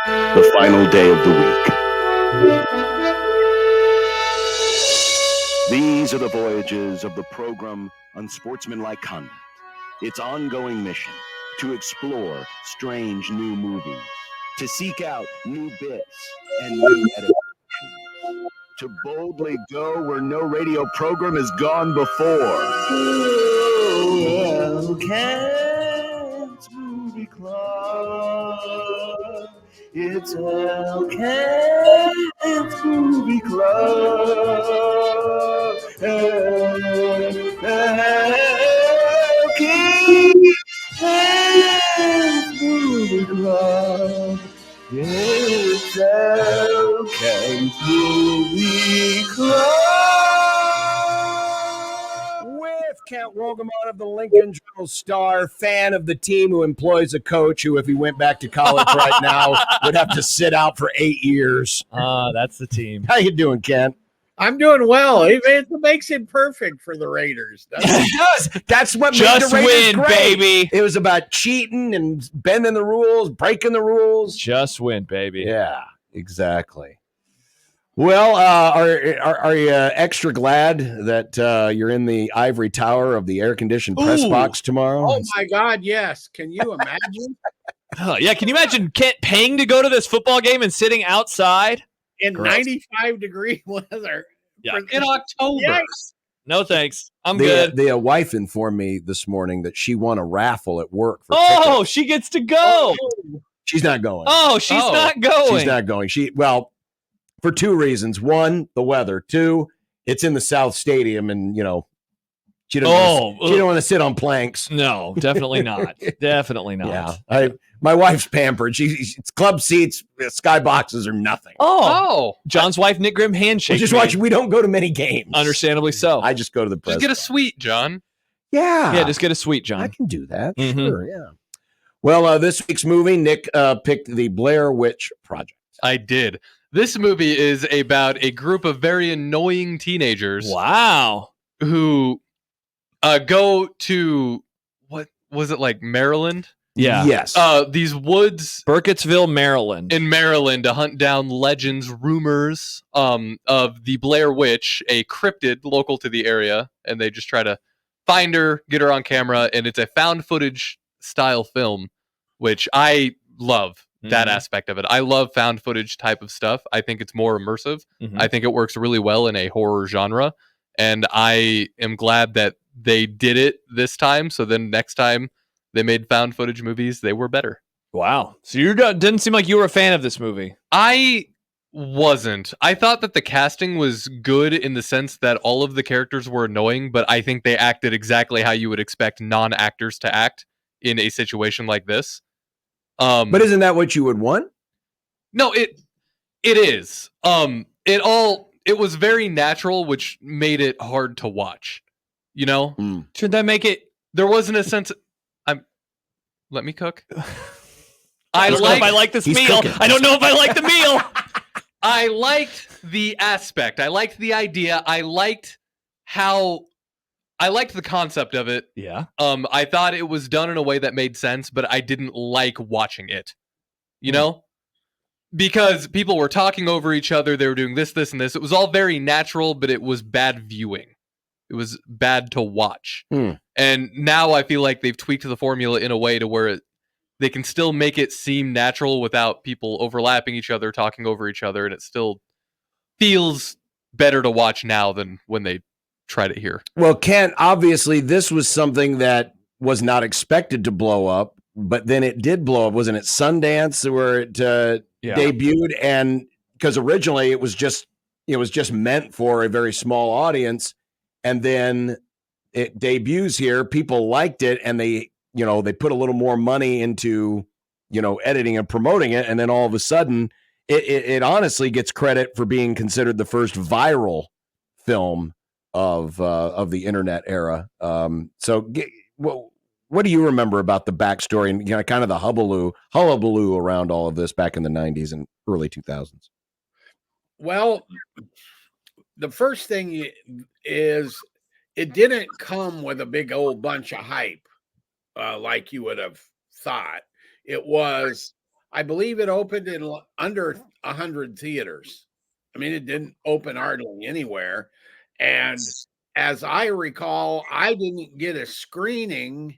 the final day of the week. These are the voyages of the program Unsportsmanlike Conduct. Its ongoing mission to explore strange new movies, to seek out new bits and new adaptations, to boldly go where no radio program has gone before. Hellcat's Movie Club. It's Hellcat's Movie Club. Hellcat's Movie Club. It's Hellcat's Movie Club. With Kent Wogamon of the Lincoln Journal-Star, fan of the team who employs a coach who, if he went back to college right now, would have to sit out for 8 years. That's the team. How you doing, Kent? I'm doing well. It makes it perfect for the Raiders. It does. That's what Just made the Raiders win, great. baby. It was about cheating and bending the rules, breaking the rules. Just win, baby. Yeah, exactly. Well, are you extra glad that you're in the ivory tower of the air-conditioned press box tomorrow? Oh, my God, yes. Can you imagine? Yeah, can you imagine Kent paying to go to this football game and sitting outside? In 95-degree weather. Yeah. In October. Yes. No, thanks. I'm good. The wife informed me this morning that she won a raffle at work for Oh, tickets. she gets to go. She's not going. Oh, she's not going. She's not going. For two reasons. One, the weather. Two, it's in the South Stadium, and she don't want to sit on planks. No, definitely not. Definitely not. Yeah, my wife's pampered. It's club seats, skyboxes, or nothing. Oh, John's wife, Nick Grimm, handshake. Just watch. We don't go to many games. Understandably so. I just go to the press. Just get a suite, John. Yeah, just get a suite, John. I can do that. Mhm. Sure. Yeah. Well, this week's movie, Nick picked the Blair Witch Project. I did. This movie is about a group of very annoying teenagers. Wow. Who go to, what was it, like Maryland? Yeah. Yes. These woods, Burkittsville, Maryland. in Maryland, to hunt down legends, rumors of the Blair Witch, a cryptid local to the area, and they just try to find her, get her on camera, and it's a found footage style film, which I love. That aspect of it. I love found footage type of stuff. I think it's more immersive. I think it works really well in a horror genre. And I am glad that they did it this time. So then next time they made found footage movies, they were better. Wow. So you didn't seem like you were a fan of this movie. I wasn't. I thought that the casting was good in the sense that all of the characters were annoying, but I think they acted exactly how you would expect non-actors to act in a situation like this. But isn't that what you would want? No, it is. It was very natural, which made it hard to watch. Should that make it? There wasn't a sense. Let me cook. I don't know if I like this meal. I don't know if I like the meal. I liked the aspect. I liked the idea. I liked the concept of it. Yeah. I thought it was done in a way that made sense, but I didn't like watching it. Because people were talking over each other, they were doing this, and this. It was all very natural, but it was bad viewing. It was bad to watch. And now I feel like they've tweaked the formula in a way to where they can still make it seem natural without people overlapping each other, talking over each other, and it still feels better to watch now than when they tried it here. Well, Kent, obviously this was something that was not expected to blow up, but then it did blow up. Wasn't it Sundance where it debuted? And because originally it was just meant for a very small audience, and then it debuts here. People liked it, and they put a little more money into editing and promoting it, and then all of a sudden it honestly gets credit for being considered the first viral film of the internet era. What do you remember about the backstory and kind of the hullabaloo around all of this back in the 90s and early 2000s? Well, the first thing is it didn't come with a big old bunch of hype like you would have thought. It was I believe it opened in under 100 theaters. I mean, it didn't open hardly anywhere. And as I recall, I didn't get a screening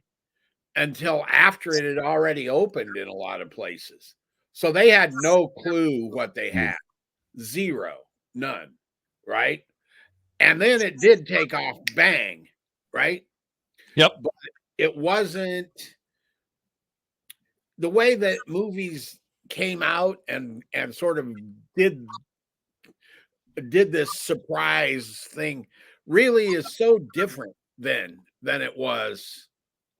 until after it had already opened in a lot of places. So they had no clue what they had. Zero, none, right? And then it did take off bang, right? Yep. But it wasn't the way that movies came out and sort of did this surprise thing really is so different then than it was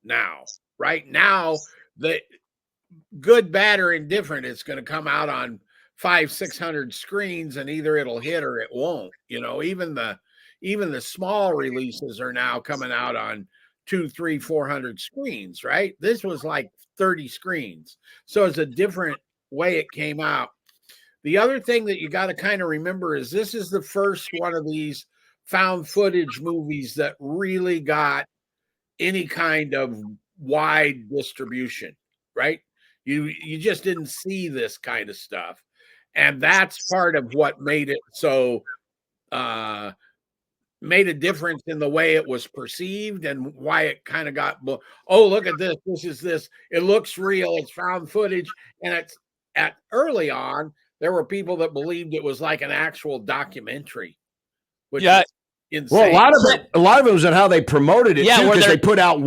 now. Right now, the good, bad, or indifferent, it's going to come out on 500-600 screens, and either it'll hit or it won't. You know, even the small releases are now coming out on 200-300-400 screens. Right? This was like 30 screens, so it's a different way it came out. The other thing that you got to kind of remember is this is the first one of these found footage movies that really got any kind of wide distribution, right? You just didn't see this kind of stuff. And that's part of what made it so made a difference in the way it was perceived and why it kind of got, oh, look at this. This is this. It looks real. It's found footage. And it's at early on, there were people that believed it was like an actual documentary. Which is insane. Well, a lot of it was on how they promoted it too, because they put out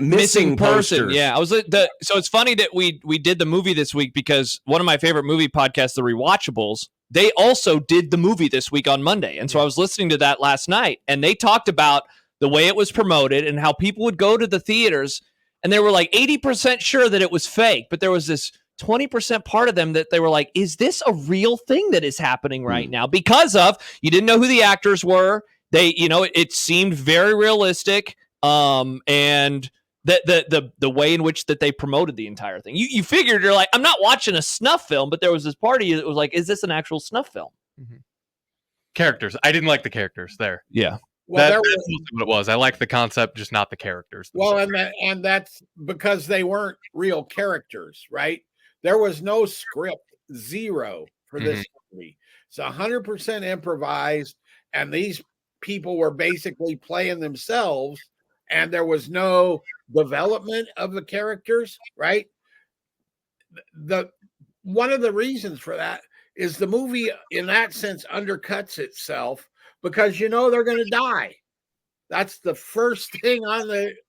missing person. Posters. Yeah, so it's funny that we did the movie this week because one of my favorite movie podcasts, The Rewatchables, they also did the movie this week on Monday. And so I was listening to that last night, and they talked about the way it was promoted and how people would go to the theaters, and they were like 80% sure that it was fake, but there was this 20% part of them that they were like, is this a real thing that is happening right now? Because of, you didn't know who the actors were. They, it seemed very realistic. And the way in which that they promoted the entire thing. You figured, you're like, I'm not watching a snuff film, but there was this party that was like, is this an actual snuff film? Mm-hmm. Characters. I didn't like the characters there. Yeah. Well, that's what it was. I like the concept, just not the characters themselves. Well, and that's because they weren't real characters, right? There was no script, zero for this movie. It's 100% improvised, and these people were basically playing themselves, and there was no development of the characters, right? One of the reasons for that is the movie, in that sense, undercuts itself because they're going to die. That's the first thing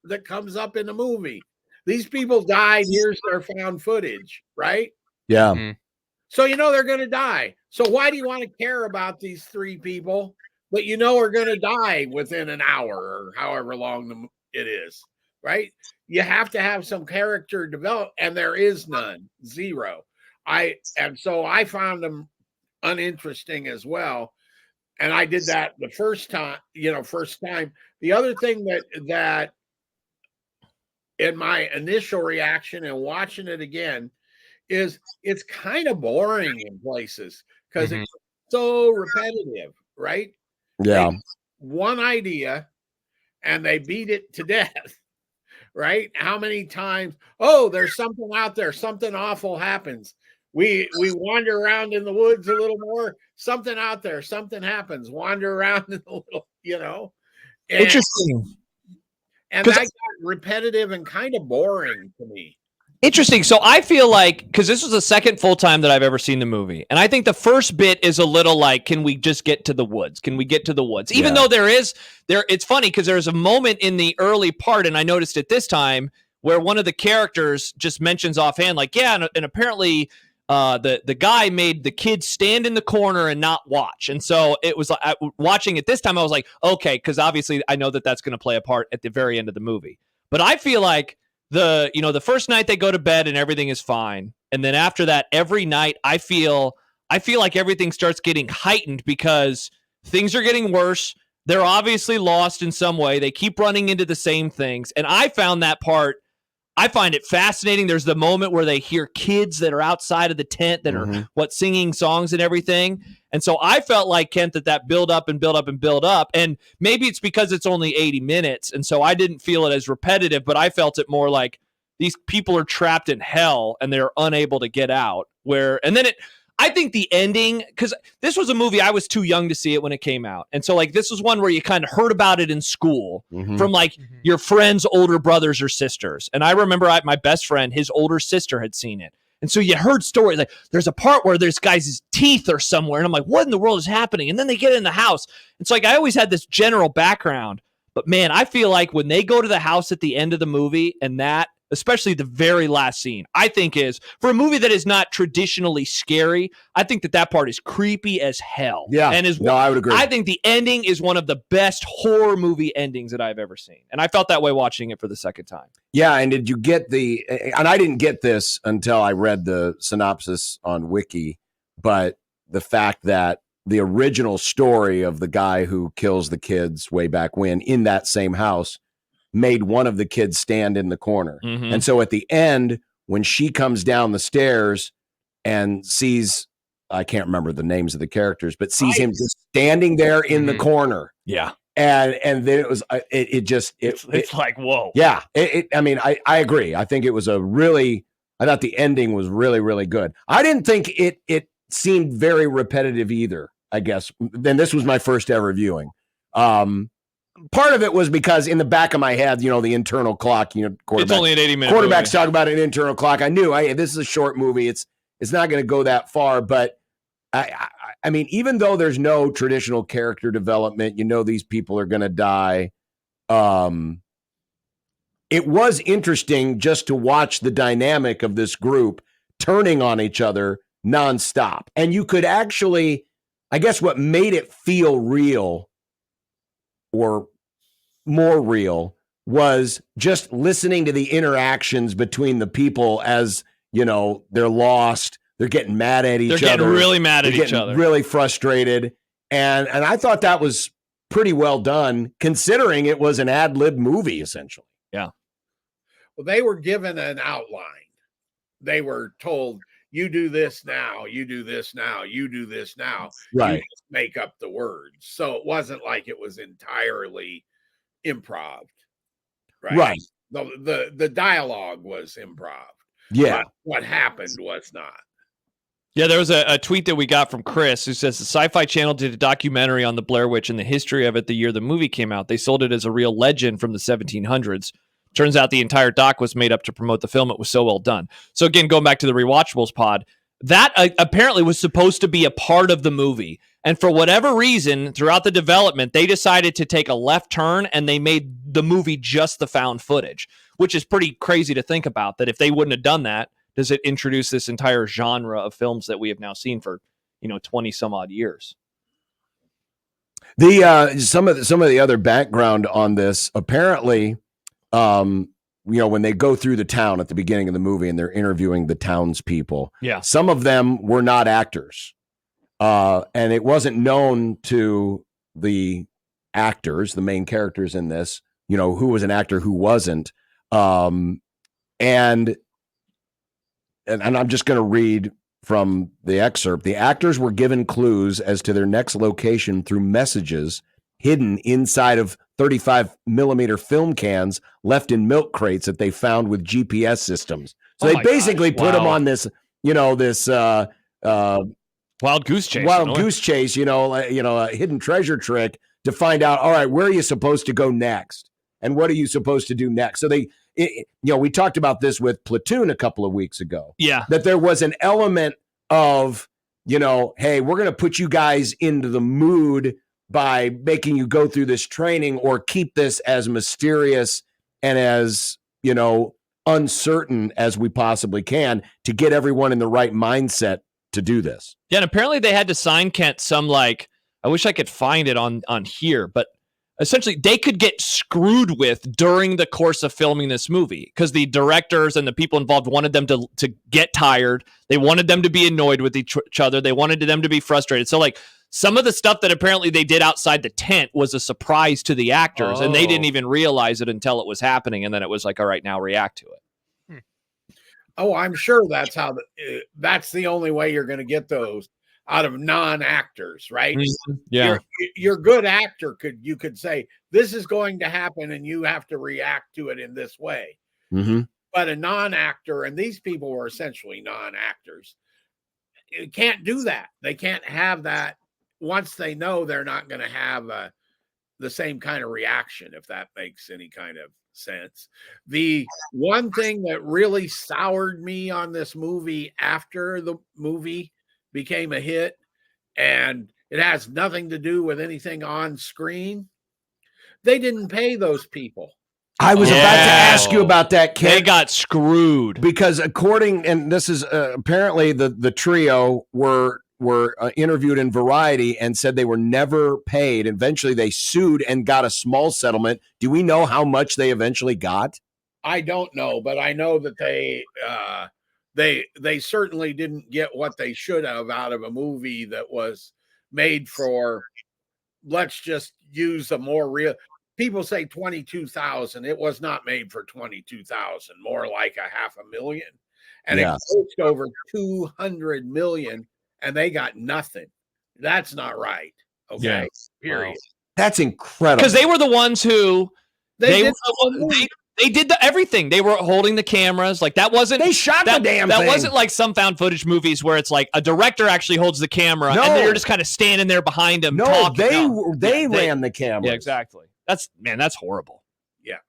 that comes up in the movie. These people died. Here's their found footage, right? Yeah. Mm-hmm. So they're going to die. So why do you want to care about these three people that are going to die within an hour or however long it is, right? You have to have some character develop, and there is none, zero. So I found them uninteresting as well. And I did that the first time. The other thing that in my initial reaction and watching it again is it's kind of boring in places because it's so repetitive, right? Yeah. One idea and they beat it to death, right? How many times? Oh, there's something out there. Something awful happens. We wander around in the woods a little more. Something out there. Something happens. Wander around in a little, Interesting. And that got repetitive and kind of boring to me. Interesting. So I feel like, because this was the second full time that I've ever seen the movie, and I think the first bit is a little like, can we just get to the woods? Can we get to the woods? Even though it's funny because there's a moment in the early part, and I noticed it this time, where one of the characters just mentions offhand, like, yeah, and apparently the guy made the kids stand in the corner and not watch. And so it was like, watching it this time, I was like, okay, because obviously I know that that's going to play a part at the very end of the movie. But I feel like the first night they go to bed and everything is fine. And then after that, every night I feel like everything starts getting heightened because things are getting worse. They're obviously lost in some way. They keep running into the same things. And I find it fascinating. There's the moment where they hear kids that are outside of the tent that are singing songs and everything. And so I felt like, Kent, that build up and build up and build up. And maybe it's because it's only 80 minutes. And so I didn't feel it as repetitive, but I felt it more like these people are trapped in hell and they're unable to get out. I think the ending, because this was a movie, I was too young to see it when it came out. And so like this was one where you kind of heard about it in school from like your friends' older brothers or sisters. And I remember my best friend, his older sister had seen it. And so you heard stories like there's a part where this guy's teeth are somewhere. And I'm like, what in the world is happening? And then they get in the house. And so like I always had this general background. But man, I feel like when they go to the house at the end of the movie and that, especially the very last scene, I think is, for a movie that is not traditionally scary, I think that part is creepy as hell. Yeah, and I would agree. I think the ending is one of the best horror movie endings that I've ever seen. And I felt that way watching it for the second time. Yeah, and did you get and I didn't get this until I read the synopsis on Wiki, but the fact that the original story of the guy who kills the kids way back when in that same house made one of the kids stand in the corner. And so at the end, when she comes down the stairs and sees, I can't remember the names of the characters, but sees him just standing there in the corner. Yeah. And then it was, it's like, whoa. Yeah. I mean, I agree. I think it was I thought the ending was really, really good. I didn't think it seemed very repetitive either, I guess. Then this was my first ever viewing. Part of it was because in the back of my head, the internal clock, it's only an 80-minute quarterbacks movie. Talk about an internal clock. I knew this is a short movie. It's not going to go that far, but I mean, even though there's no traditional character development, these people are going to die. It was interesting just to watch the dynamic of this group turning on each other nonstop. And you could actually, I guess what made it feel real or more real was just listening to the interactions between the people as, they're lost. They're getting mad at each other. They're getting really mad at each other. Really frustrated. And I thought that was pretty well done, considering it was an ad-lib movie, essentially. Yeah. Well, they were given an outline. They were told, you do this now, you do this now, you do this now. Right. You just make up the words. So it wasn't like it was entirely improv. Right. The dialogue was improv. Yeah. But what happened was not. Yeah, there was a tweet that we got from Chris who says the Sci-Fi Channel did a documentary on the Blair Witch and the history of it the year the movie came out. They sold it as a real legend from the 1700s. Turns out the entire doc was made up to promote the film. It was so well done. So again, going back to the Rewatchables pod, that apparently was supposed to be a part of the movie. And for whatever reason, throughout the development, they decided to take a left turn and they made the movie just the found footage, which is pretty crazy to think about, that if they wouldn't have done that, does it introduce this entire genre of films that we have now seen for, 20 some odd years? The some of the other background on this, apparently, when they go through the town at the beginning of the movie and they're interviewing the townspeople, some of them were not actors, and it wasn't known to the actors, the main characters in this, who was an actor, who wasn't, and I'm just going to read from the excerpt. The actors were given clues as to their next location through messages hidden inside of 35 millimeter film cans left in milk crates that they found with GPS systems. So they basically put them on this, this wild goose chase, a hidden treasure trick to find out, all right, where are you supposed to go next? And what are you supposed to do next? So we talked about this with Platoon a couple of weeks ago. Yeah. That there was an element of, hey, we're going to put you guys into the mood by making you go through this training, or keep this as mysterious and as, uncertain as we possibly can to get everyone in the right mindset to do this. Yeah. And apparently they had to sign Kent some, I wish I could find it on here, but essentially they could get screwed with during the course of filming this movie because the directors and the people involved wanted them to get tired. They wanted them to be annoyed with each other. They wanted them to be frustrated. So some of the stuff that apparently they did outside the tent was a surprise to the actors, and they didn't even realize it until it was happening. And then it was like, all right, now react to it. Oh, I'm sure that's how that's the only way you're going to get those out of non-actors, right? Mm-hmm. Yeah. Your good actor you could say, this is going to happen and you have to react to it in this way. Mm-hmm. But a non-actor, and these people were essentially non-actors, can't do that. They can't have that once they know they're not going to have the same kind of reaction, if that makes any kind of sense. The one thing that really soured me on this movie after the movie became a hit, and it has nothing to do with anything on screen, they didn't pay those people. I was about to ask you about that, Ken. They got screwed. Because and this is apparently the trio were interviewed in Variety and said they were never paid. Eventually they sued and got a small settlement. Do we know how much they eventually got? I don't know, but I know that they certainly didn't get what they should have out of a movie that was made for, let's just use a more real, people say 22,000. It was not made for 22,000, more like $500,000. And it cost over 200 million, and they got nothing. That's not right. Okay. Period. Wow. That's incredible. Because they were the ones who they did everything. They were holding the cameras. Like that wasn't. They shot the damn thing. That wasn't like some found footage movies where it's like a director actually holds the camera and then you're just kind of standing there behind him. They ran the camera. Yeah, exactly. That's horrible. Yeah.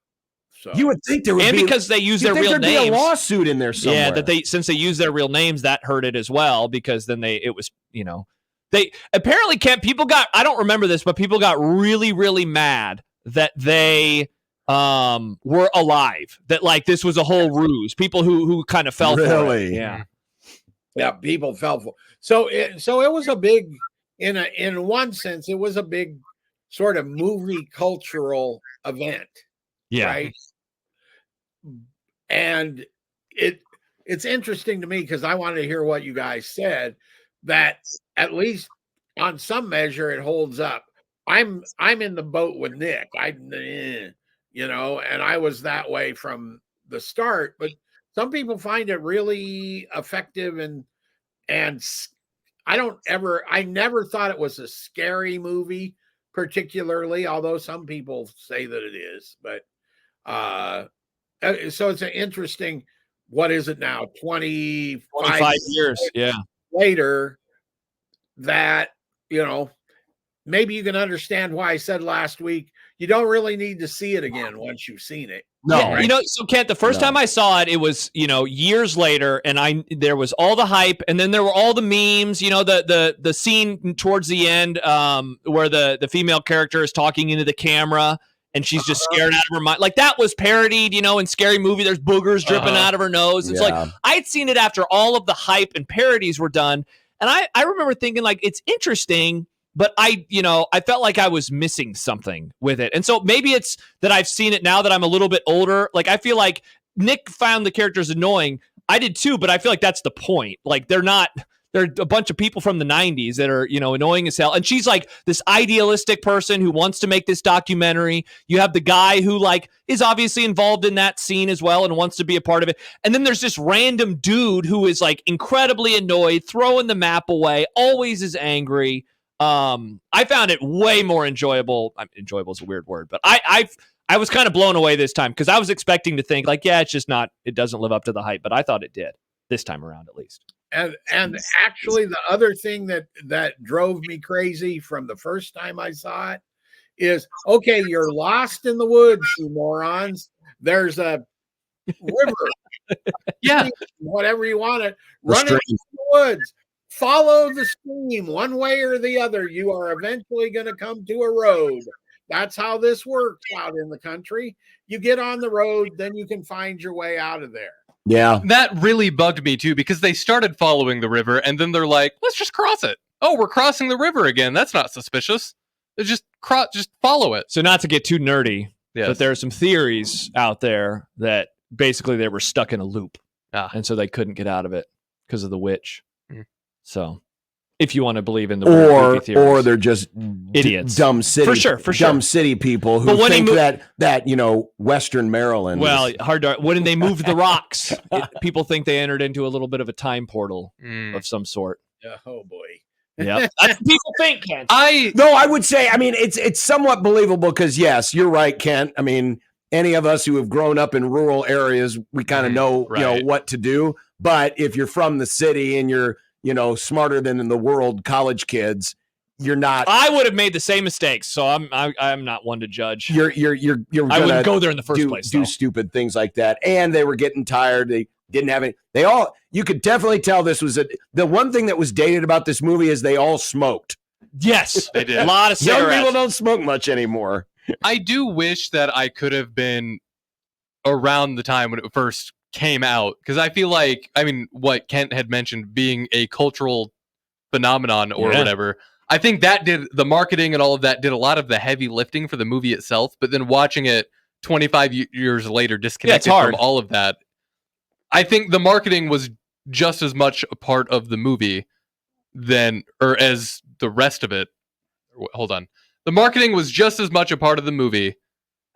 So you would think there would be, because they use their real names. Be a lawsuit in there somewhere. Yeah, since they use their real names, that hurt it as well, because then they apparently people got, I don't remember this, but people got really, really mad that they were alive, that like this was a whole ruse. People who kind of fell for it. Yeah, people fell for it. So it was a big, in one sense, it was a big sort of movie cultural event. Yeah. Right. And it's interesting to me, because I wanted to hear what you guys said, that at least on some measure it holds up. I'm in the boat with Nick. And I was that way from the start, but some people find it really effective, and I never thought it was a scary movie particularly, although some people say that it is. But so it's an interesting, what is it now, 25 years later, that maybe you can understand why I said last week you don't really need to see it again once you've seen it. No, yeah, right? So Kent, the first time I saw it was years later, and there was all the hype, and then there were all the memes. The scene towards the end where the female character is talking into the camera, and she's just scared out of her mind. Like that was parodied, in Scary Movie. There's boogers dripping out of her nose. It's like I'd seen it after all of the hype and parodies were done, and I remember thinking like it's interesting. But I felt like I was missing something with it. And so maybe it's that I've seen it now that I'm a little bit older. Like, I feel like Nick found the characters annoying. I did too, but I feel like that's the point. Like, they're a bunch of people from the 90s that are, annoying as hell. And she's like this idealistic person who wants to make this documentary. You have the guy who like is obviously involved in that scene as well and wants to be a part of it. And then there's this random dude who is like incredibly annoyed, throwing the map away, always is angry. I found it way more enjoyable. Enjoyable is a weird word, but I was kind of blown away this time, because I was expecting to think like, it's just not, it doesn't live up to the hype, but I thought it did this time around, at least. And actually the other thing that drove me crazy from the first time I saw it is, okay, you're lost in the woods, you morons. There's a river. Whatever you want it. Run into the woods. Follow the stream one way or the other. You are eventually going to come to a road. That's how this works out in the country. You get on the road, then you can find your way out of there. Yeah. That really bugged me too, because they started following the river and then they're like, let's just cross it. Oh, we're crossing the river again. That's not suspicious. Just follow it. So not to get too nerdy, but there are some theories out there that basically they were stuck in a loop. And so they couldn't get out of it because of the witch. So, if you want to believe in the weird theories. Or they're just idiots, dumb city, for sure, dumb city people who think that Western Maryland. Well, when they moved the rocks, people think they entered into a little bit of a time portal of some sort. Oh boy. Yeah, that's what people think, Kent. I would say, I mean, it's somewhat believable, because yes, you're right, Kent. I mean, any of us who have grown up in rural areas, we kind of know, right. what to do. But if you're from the city and you're, smarter than in the world college kids, you're not. I would have made the same mistakes, so I'm not one to judge. You're I wouldn't go there in the first place. Do stupid things like that, and they were getting tired. They didn't have any. You could definitely tell this was the one thing that was dated about this movie is they all smoked. Yes, they did. A lot of cigarettes. Young people don't smoke much anymore. I do wish that I could have been around the time when it first came out, because I feel like, what Kent had mentioned being a cultural phenomenon or whatever, I think that did the marketing and all of that did a lot of the heavy lifting for the movie itself. But then watching it 25 years later, disconnected from all of that, I think the marketing was just as much a part of the movie as the rest of it. Hold on. The marketing was just as much a part of the movie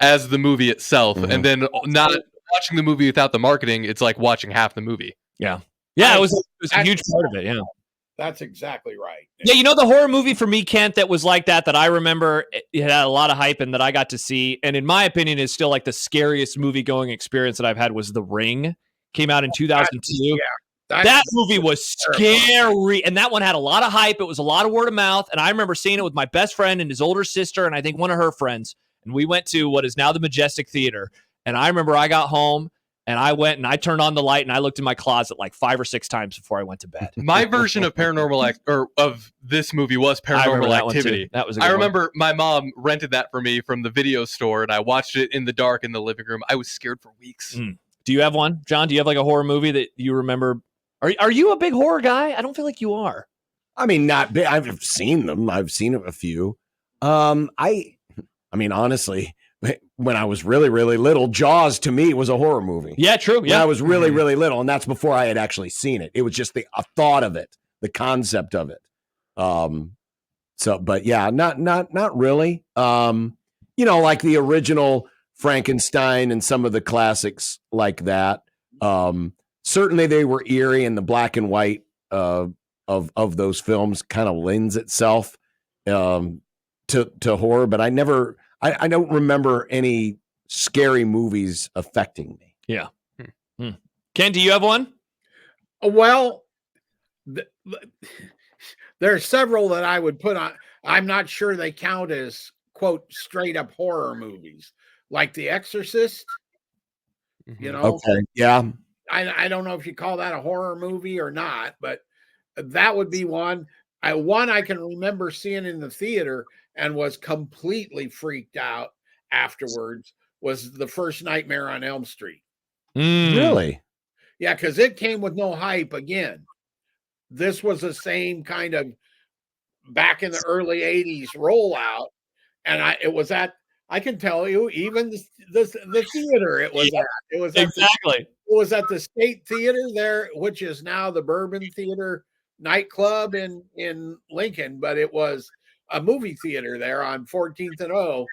as the movie itself. Mm-hmm. And then not watching the movie without the marketing, it's like watching half the movie. Yeah. Yeah, it was a huge part of it, yeah. That's exactly right. Yeah, the horror movie for me, Kent, that was like that I remember it had a lot of hype and that I got to see, and in my opinion is still like the scariest movie-going experience that I've had was The Ring. Came out in 2002. That movie was scary, and that one had a lot of hype. It was a lot of word of mouth, and I remember seeing it with my best friend and his older sister, and I think one of her friends, and we went to what is now the Majestic Theater, and I remember I got home, and I went and I turned on the light, and I looked in my closet like 5 or 6 times before I went to bed. My version of of this movie was Paranormal Activity. That was a good I remember my mom rented that for me from the video store, and I watched it in the dark in the living room. I was scared for weeks. Do you have one, John? Do you have like a horror movie that you remember? Are you a big horror guy? I don't feel like you are. I mean, not big. I've seen them. I've seen a few. Honestly, when I was really, really little, Jaws to me was a horror movie. Yeah, true. Yeah, when I was really, really little, and that's before I had actually seen it. It was just a thought of it, the concept of it. But yeah, not really. Like the original Frankenstein and some of the classics like that. Certainly they were eerie, and the black and white of those films kind of lends itself to horror, but I don't remember any scary movies affecting me. Yeah. Ken, do you have one? Well, there are several that I would put on. I'm not sure they count as, quote, straight up horror movies, like The Exorcist. Okay. Yeah. I don't know if you call that a horror movie or not, but that would be one. One I can remember seeing in the theater and was completely freaked out afterwards was The First Nightmare on Elm Street. Really? Yeah, because it came with no hype again. This was the same kind of back in the early 80s rollout. And I can tell you, even the theater it was at. It was exactly. It was at the State Theater there, which is now the Bourbon Theater nightclub in Lincoln, but it was a movie theater there on 14th and O.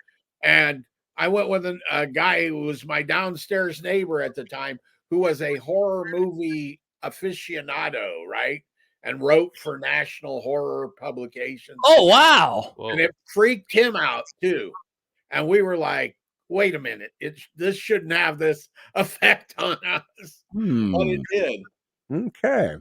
And I went with a guy who was my downstairs neighbor at the time, who was a horror movie aficionado, right? And wrote for national horror publications. Oh, wow. And it freaked him out too. And we were like, wait a minute, this shouldn't have this effect on us. But it did. Okay.